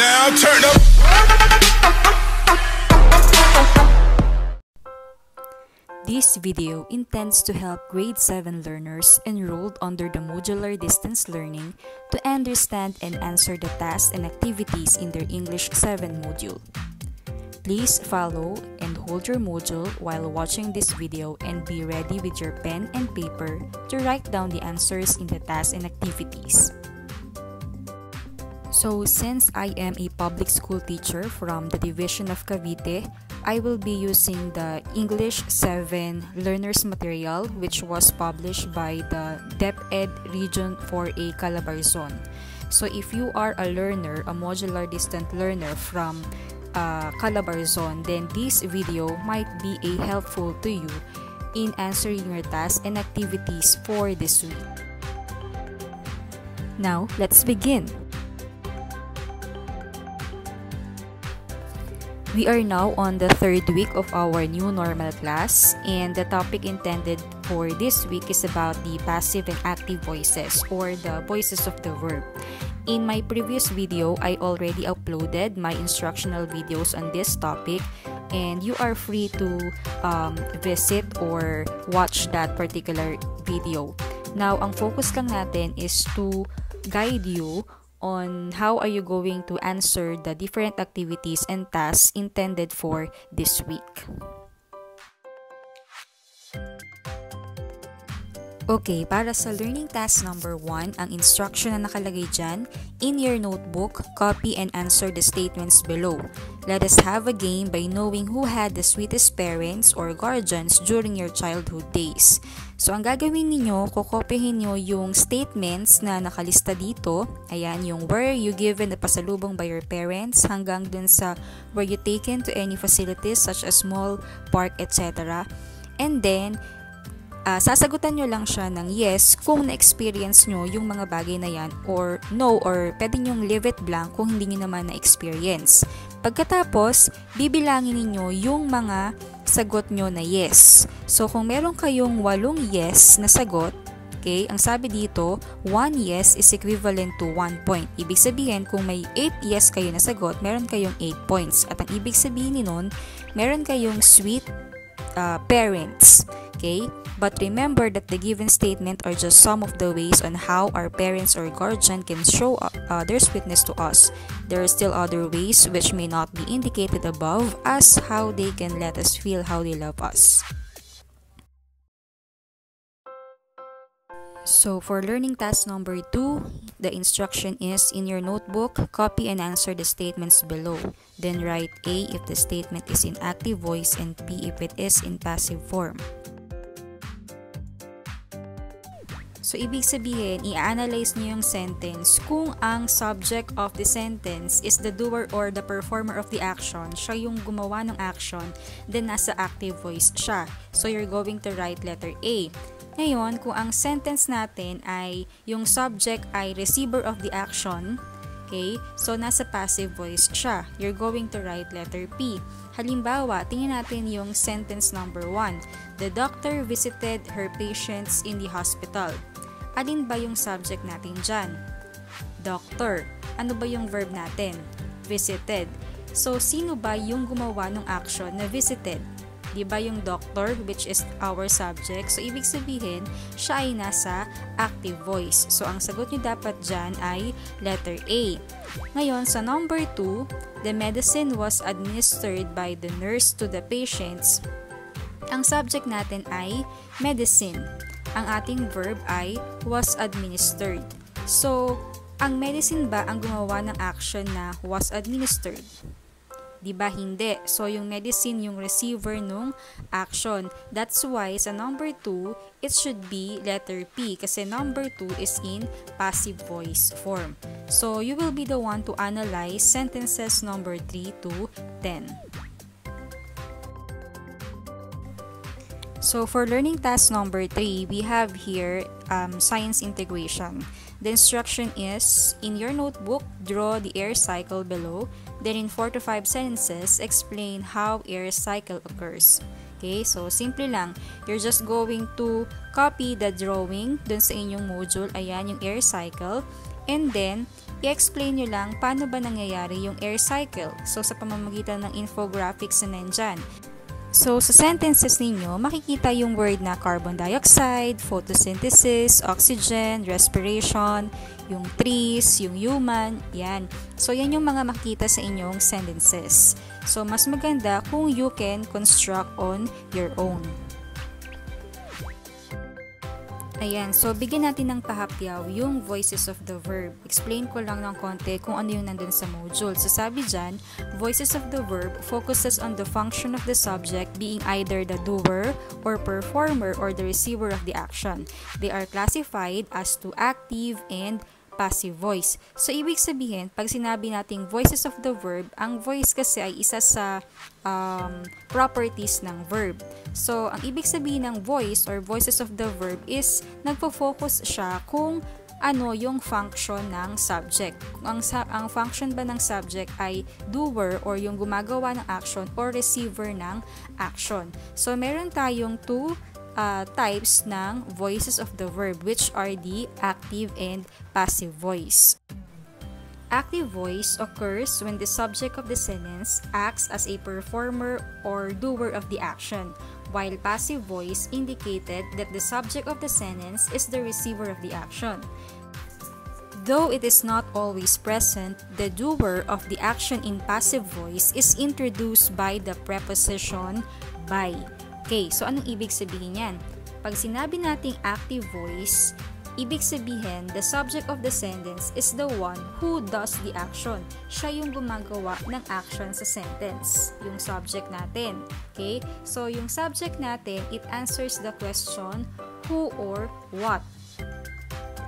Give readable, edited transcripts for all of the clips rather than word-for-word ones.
Now turn up. This video intends to help grade 7 learners enrolled under the modular distance learning to understand and answer the tasks and activities in their English 7 module. Please follow and hold your module while watching this video and be ready with your pen and paper to write down the answers in the tasks and activities. So, since I am a public school teacher from the Division of Cavite, I will be using the English 7 Learners Material which was published by the DepEd Region 4A Calabarzon. So, if you are a learner, a modular distant learner from Calabarzon, then this video might be helpful to you in answering your tasks and activities for this week. Now, let's begin. We are now on the third week of our new normal class, and the topic intended for this week is about the passive and active voices or the voices of the verb. In my previous video, I already uploaded my instructional videos on this topic, and you are free to visit or watch that particular video. Now, ang focus lang natin is to guide you on how are you going to answer the different activities and tasks intended for this week. Okay, para sa learning task number 1, ang instruction na nakalagay dyan, in your notebook, copy and answer the statements below. Let us have a game by knowing who had the sweetest parents or guardians during your childhood days. So, ang gagawin ninyo, kukopihin nyo yung statements na nakalista dito. Ayan, yung were you given the pasalubong by your parents hanggang dun sa were you taken to any facilities such as mall, park, etc. And then, sasagutan nyo lang siya ng yes kung na-experience nyo yung mga bagay na yan, or no, or pwede nyong leave it blank kung hindi nyo naman na-experience. Pagkatapos, bibilangin ninyo yung mga sagot nyo na yes. So, kung meron kayong 8 yes na sagot, okay, ang sabi dito, 1 yes is equivalent to 1 point. Ibig sabihin, kung may 8 yes kayo na sagot, meron kayong 8 points. At ang ibig sabihin nun, meron kayong sweet parents. Okay? But remember that the given statement are just some of the ways on how our parents or guardian can show their sweetness to us. There are still other ways which may not be indicated above as how they can let us feel how they love us. So, for learning task number 2, the instruction is in your notebook, copy and answer the statements below. Then write A if the statement is in active voice and B if it is in passive form. So, ibig sabihin, i-analyze niyo yung sentence kung ang subject of the sentence is the doer or the performer of the action, siya yung gumawa ng action, then nasa active voice siya. So, you're going to write letter A. Ngayon, kung ang sentence natin ay yung subject ay receiver of the action, okay, so nasa passive voice siya. You're going to write letter P. Halimbawa, tingnan natin yung sentence number 1. The doctor visited her patients in the hospital. Alin ba yung subject natin dyan? Doctor. Ano ba yung verb natin? Visited. So, sino ba yung gumawa ng action na visited? Diba yung doctor, which is our subject? So, ibig sabihin, siya ay nasa active voice. So, ang sagot nyo dapat dyan ay letter A. Ngayon, sa number 2, the medicine was administered by the nurse to the patients. Ang subject natin ay medicine. Ang ating verb ay was administered. So, ang medicine ba ang gumawa ng action na was administered? Diba hindi? So, yung medicine yung receiver nung action. That's why sa number 2, it should be letter P kasi number 2 is in passive voice form. So, you will be the one to analyze sentences number 3 to 10. So, for learning task number 3, we have here science integration. The instruction is, in your notebook, draw the air cycle below. Then in 4 to 5 sentences, explain how air cycle occurs. Okay, so simple lang. You're just going to copy the drawing dun sa inyong module. Ayan yung air cycle. And then, i-explain nyo lang paano ba nangyayari yung air cycle. So, sa pamamagitan ng infographics na nandyan. So, sa sentences ninyo, makikita yung word na carbon dioxide, photosynthesis, oxygen, respiration, yung trees, yung human, yan. So, yan yung mga makikita sa inyong sentences. So, mas maganda kung you can construct on your own. Ayan, so bigyan natin ng pahapyaw yung voices of the verb. Explain ko lang ng konti kung ano yung nandun sa module. So sabi dyan, voices of the verb focuses on the function of the subject being either the doer or performer or the receiver of the action. They are classified as to active and passive voice. So, ibig sabihin, pag sinabi nating voices of the verb, ang voice kasi ay isa sa properties ng verb. So, ang ibig sabihin ng voice or voices of the verb is nagpo-focus siya kung ano yung function ng subject. Ang function ba ng subject ay doer or yung gumagawa ng action or receiver ng action. So, meron tayong two types ng voices of the verb, which are the active and passive voice. Active voice occurs when the subject of the sentence acts as a performer or doer of the action, while passive voice indicated that the subject of the sentence is the receiver of the action. Though it is not always present, the doer of the action in passive voice is introduced by the preposition by. Okay, so anong ibig sabihin yan? Pag sinabi nating active voice, ibig sabihin, the subject of the sentence is the one who does the action. Siya yung gumagawa ng action sa sentence, yung subject natin. Okay? So, yung subject natin, it answers the question, who or what.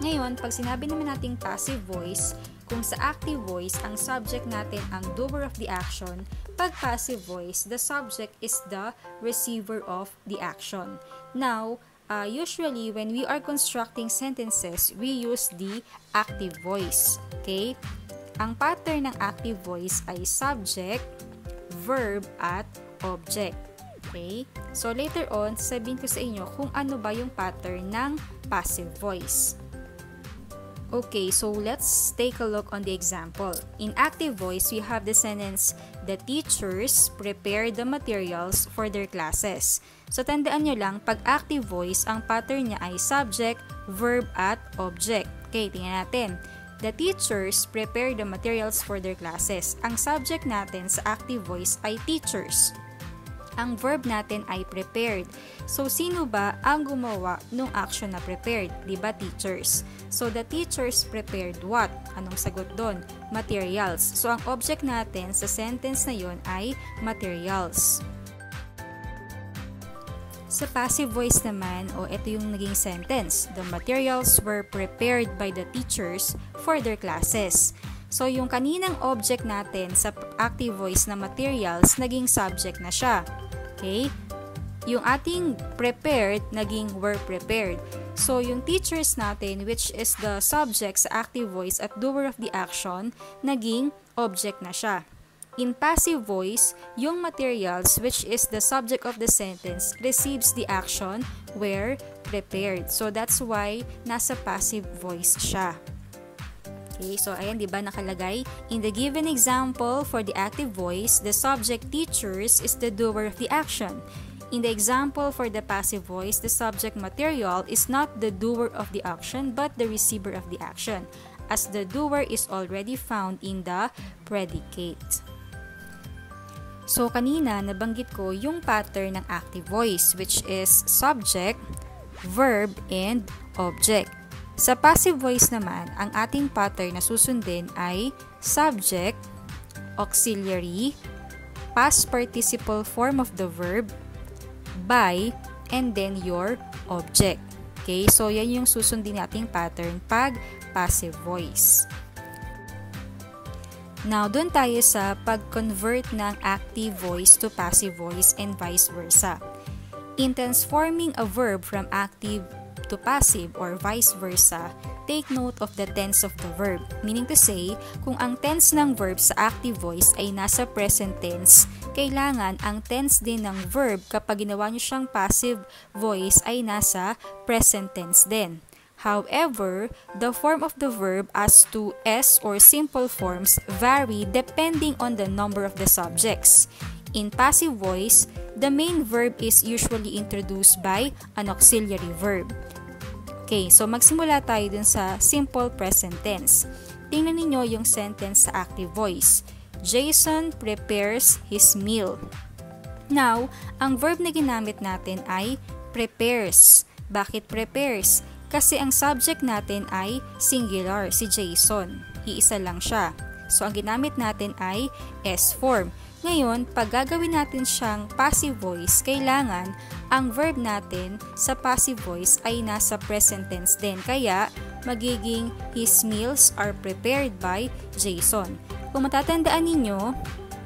Ngayon, pag sinabi naman nating passive voice, kung sa active voice, ang subject natin ang doer of the action, pag passive voice, the subject is the receiver of the action. Now, usually, when we are constructing sentences, we use the active voice. Okay? Ang pattern ng active voice ay subject, verb, at object. Okay? So, later on, sabihin ko sa inyo kung ano ba yung pattern ng passive voice. Okay, so let's take a look on the example. In active voice, we have the sentence, the teachers prepare the materials for their classes. So, tandaan nyo lang, pag active voice, ang pattern niya ay subject, verb, at object. Okay, tingnan natin. The teachers prepare the materials for their classes. Ang subject natin sa active voice ay teachers. Ang verb natin ay prepared. So, sino ba ang gumawa ng action na prepared? Diba, teachers? So, the teachers prepared what? Anong sagot doon? Materials. So, ang object natin sa sentence na yon ay materials. Sa passive voice naman, ito yung naging sentence. The materials were prepared by the teachers for their classes. So, yung kaninang object natin sa active voice na materials, naging subject na siya. Okay? Yung ating prepared, naging were prepared. So, yung teachers natin, which is the subject sa active voice at doer of the action, naging object na siya. In passive voice, yung materials, which is the subject of the sentence, receives the action were prepared. So, that's why nasa passive voice siya. Okay, so ayan, di ba nakalagay? In the given example, for the active voice, the subject teachers is the doer of the action. In the example for the passive voice, the subject material is not the doer of the action but the receiver of the action, as the doer is already found in the predicate. So kanina, nabanggit ko yung pattern ng active voice, which is subject, verb, and object. Sa passive voice naman, ang ating pattern na susundin ay subject, auxiliary, past participle form of the verb, by, and then your object. Okay, so yan yung susundin nating pattern pag passive voice. Now, doon tayo sa pag-convert ng active voice to passive voice and vice versa. In transforming a verb from active to passive or vice versa, take note of the tense of the verb. Meaning to say, kung ang tense ng verb sa active voice ay nasa present tense, kailangan ang tense din ng verb kapag ginawa nyo siyang passive voice ay nasa present tense din. However, the form of the verb as to S or simple forms vary depending on the number of the subjects. In passive voice, the main verb is usually introduced by an auxiliary verb. Okay, so magsimula tayo dun sa simple present tense. Tingnan ninyo yung sentence sa active voice. Jason prepares his meal. Now, ang verb na ginamit natin ay prepares. Bakit prepares? Kasi ang subject natin ay singular, si Jason. Iisa lang siya. So, ang ginamit natin ay S form. Ngayon, pag gagawin natin siyang passive voice, kailangan ang verb natin sa passive voice ay nasa present tense din. Kaya, magiging his meals are prepared by Jason. Kung matatandaan ninyo,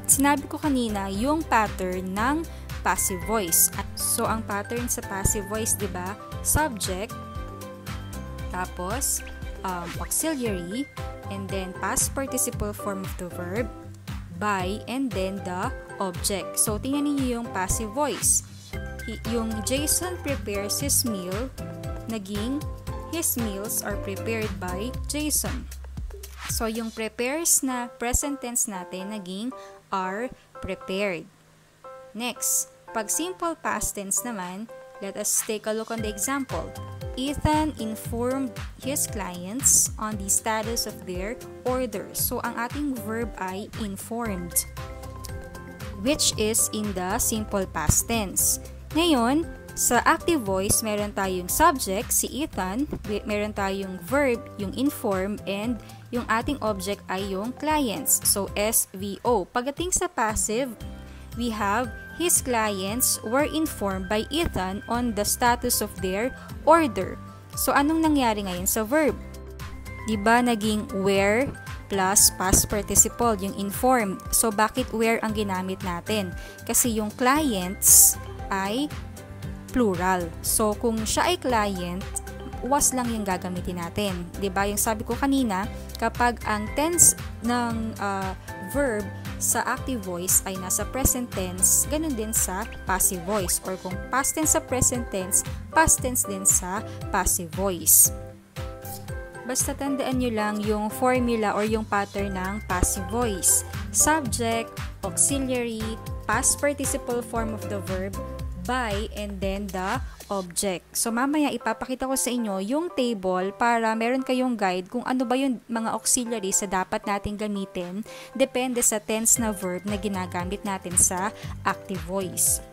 sinabi ko kanina yung pattern ng passive voice. So, ang pattern sa passive voice, di ba? Subject, tapos auxiliary, and then past participle form of the verb, by, and then the object. So, tingnan niyo yung passive voice. Yung Jason prepares his meal, naging his meals are prepared by Jason. So, yung prepares na present tense natin, naging are prepared. Next, pag simple past tense naman, let us take a look on the example. Ethan informed his clients on the status of their order. So, ang ating verb ay informed, which is in the simple past tense. Ngayon, sa active voice, meron tayong subject, si Ethan, meron tayong verb, yung inform, and yung ating object ay yung clients. So, SVO. Pagdating sa passive, we have his clients were informed by Ethan on the status of their order. So, anong nangyari ngayon sa verb? Diba naging were plus past participle, yung informed. So, bakit were ang ginamit natin? Kasi yung clients ay plural. So, kung siya ay client, was lang yung gagamitin natin. Diba? Yung sabi ko kanina, kapag ang tense ng verb sa active voice ay nasa present tense, ganun din sa passive voice. Or kung past tense sa present tense, past tense din sa passive voice. Basta tandaan nyo lang yung formula or yung pattern ng passive voice. Subject, auxiliary, past participle form of the verb, by, and then the object. So, mamaya ipapakita ko sa inyo yung table para meron kayong guide kung ano ba yung mga auxiliaries na dapat natin gamitin depende sa tense na verb na ginagamit natin sa active voice.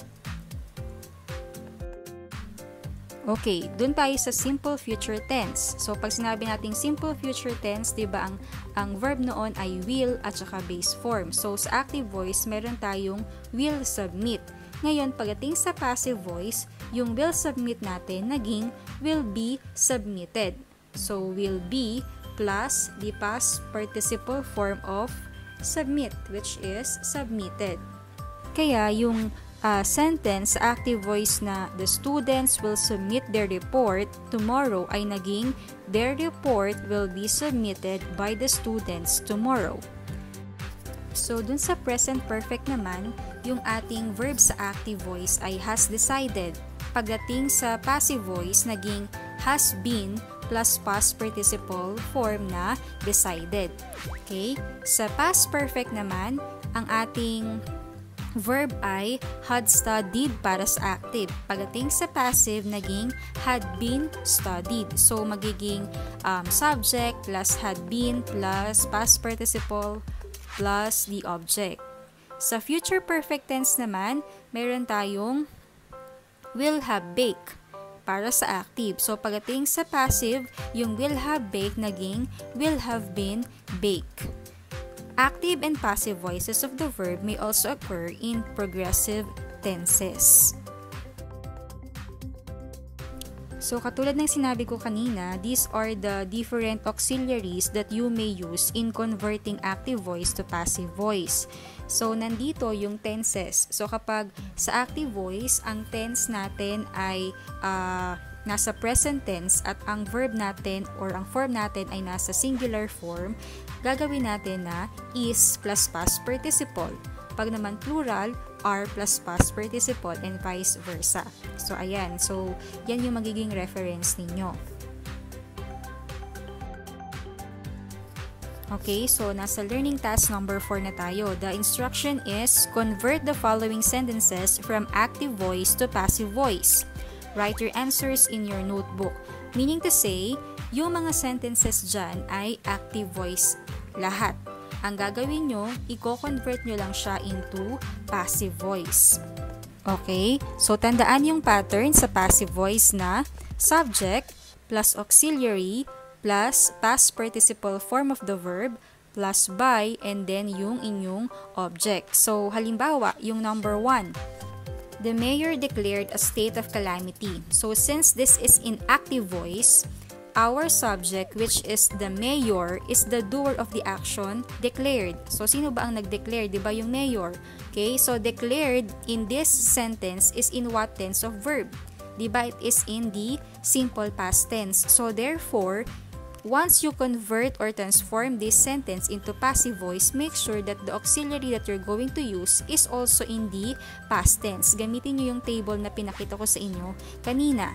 Okay, dun tayo sa simple future tense. So, pag sinabi nating simple future tense, diba ang verb noon ay will at saka base form. So, sa active voice, meron tayong will submit. Ngayon, pagdating sa passive voice, yung will submit natin naging will be submitted. So, will be plus the past participle form of submit, which is submitted. Kaya, yung sentence sa active voice na the students will submit their report tomorrow ay naging their report will be submitted by the students tomorrow. So, dun sa present perfect naman, yung ating verb sa active voice ay has decided. Pagdating sa passive voice, naging has been plus past participle form na decided. Okay? Sa past perfect naman, ang ating verb ay had studied para sa active. Pagdating sa passive, naging had been studied. So, magiging subject plus had been plus past participle plus the object. Sa future perfect tense naman, meron tayong will have baked para sa active. So, pagdating sa passive, yung will have baked naging will have been baked. Active and passive voices of the verb may also occur in progressive tenses. So, katulad ng sinabi ko kanina, these are the different auxiliaries that you may use in converting active voice to passive voice. So, nandito yung tenses. So, kapag sa active voice, ang tense natin ay nasa present tense at ang verb natin or ang form natin ay nasa singular form, gagawin natin na is plus past participle. Pag naman plural, are plus past participle and vice versa. So, ayan. So, yan yung magiging reference ninyo. Okay, so nasa learning task number 4 na tayo. The instruction is, convert the following sentences from active voice to passive voice. Write your answers in your notebook. Meaning to say, yung mga sentences dyan ay active voice lahat. Ang gagawin nyo, i-convert nyo lang siya into passive voice. Okay, so tandaan yung pattern sa passive voice na subject plus auxiliary plus past participle form of the verb plus by and then yung inyong object. So, halimbawa, yung number 1, the mayor declared a state of calamity. So, since this is in active voice, our subject, which is the mayor, is the doer of the action declared. So, sino ba ang nag-declare? Diba yung mayor? Okay, so declared in this sentence is in what tense of verb? Diba, it is in the simple past tense. So, therefore, once you convert or transform this sentence into passive voice, make sure that the auxiliary that you're going to use is also in the past tense. Gamitin nyo yung table na pinakita ko sa inyo kanina.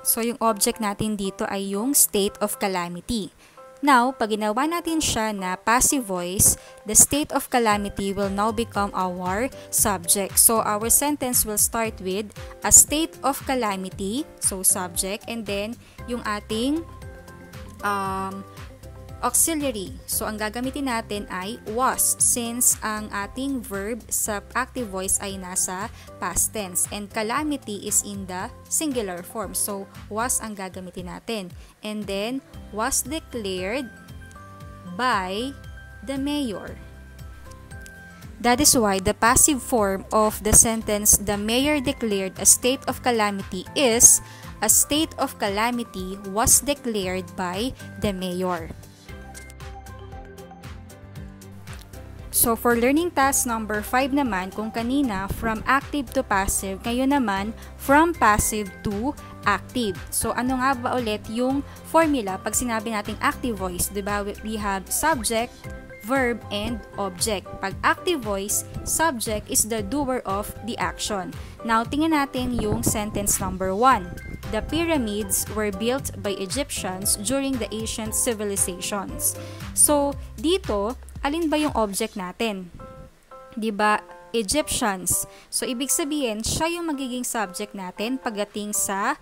So, yung object natin dito ay yung state of calamity. Now, pag ginawa natin siya na passive voice, the state of calamity will now become our subject. So, our sentence will start with a state of calamity, so subject, and then yung ating auxiliary. So, ang gagamitin natin ay was, since ang ating verb sa active voice ay nasa past tense. And calamity is in the singular form. So, was ang gagamitin natin. And then, was declared by the mayor. That is why the passive form of the sentence, the mayor declared a state of calamity, is a state of calamity was declared by the mayor. So, for learning task number 5 naman, kung kanina from active to passive, ngayon naman from passive to active. So, ano nga ba ulit yung formula pag sinabi nating active voice? Diba? We have subject, verb, and object. Pag active voice, subject is the doer of the action. Now, tingnan natin yung sentence number 1. The pyramids were built by Egyptians during the ancient civilizations. So, dito, alin ba yung object natin? Diba? Egyptians. So, ibig sabihin, siya yung magiging subject natin pagdating sa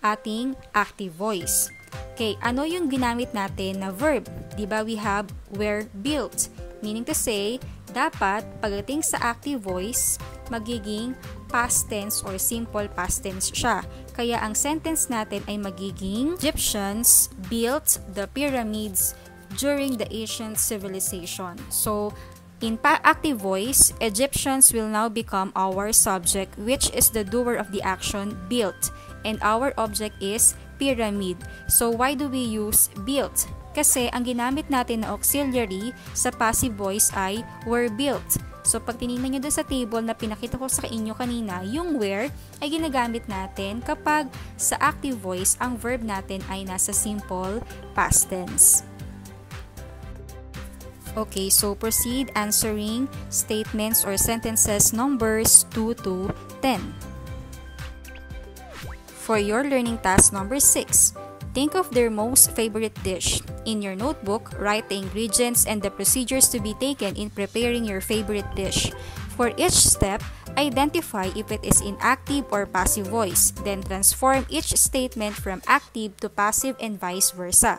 ating active voice. Okay, ano yung ginamit natin na verb? Diba? We have were built. Meaning to say, dapat pagdating sa active voice, magiging past tense or simple past tense siya. Kaya ang sentence natin ay magiging Egyptians built the pyramids during the ancient civilization. So, in active voice, Egyptians will now become our subject, which is the doer of the action built. And our object is pyramid. So, why do we use built? Kasi ang ginamit natin na auxiliary sa passive voice ay were built. So, pag tinignan nyo dun sa table na pinakita ko sa inyo kanina, yung were ay ginagamit natin kapag sa active voice, ang verb natin ay nasa simple past tense. Okay, so proceed answering statements or sentences numbers 2 to 10. For your learning task number 6, think of their most favorite dish. In your notebook, write the ingredients and the procedures to be taken in preparing your favorite dish. For each step, identify if it is in active or passive voice, then transform each statement from active to passive and vice versa.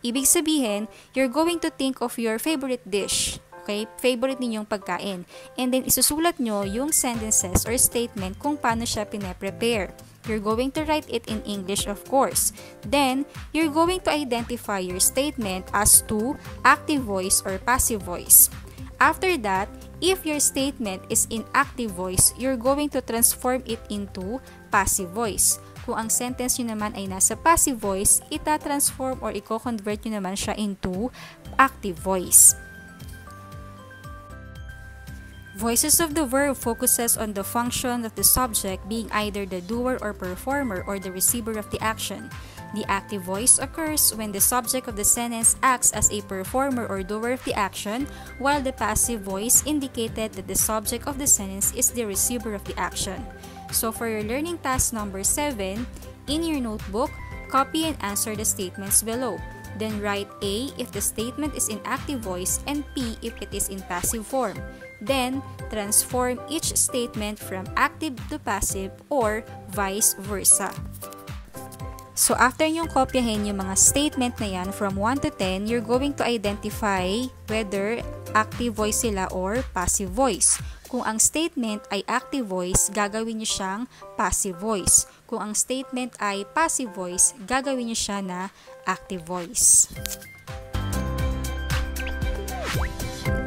Ibig sabihin, you're going to think of your favorite dish, okay? Favorite ninyong pagkain. And then, isusulat nyo yung sentences or statement kung paano siya pine-prepare. You're going to write it in English, of course. Then, you're going to identify your statement as to active voice or passive voice. After that, If your statement is in active voice, you're going to transform it into passive voice. Kung ang sentence nyo naman ay nasa passive voice, ita-transform or i-convert nyo naman siya into active voice. Voices of the verb focuses on the function of the subject being either the doer or performer or the receiver of the action. The active voice occurs when the subject of the sentence acts as a performer or doer of the action, while the passive voice indicated that the subject of the sentence is the receiver of the action. So for your learning task number 7, in your notebook, copy and answer the statements below. Then write A if the statement is in active voice and P if it is in passive form. Then, transform each statement from active to passive or vice versa. So after nyong kopyahin yung mga statement na yan from 1 to 10, you're going to identify whether active voice sila or passive voice. Kung ang statement ay active voice, gagawin nyo siyang passive voice. Kung ang statement ay passive voice, gagawin nyo siya na active voice.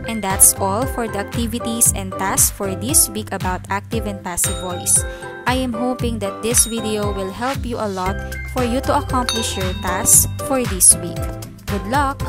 And that's all for the activities and tasks for this week about active and passive voice. I am hoping that this video will help you a lot for you to accomplish your tasks for this week. Good luck!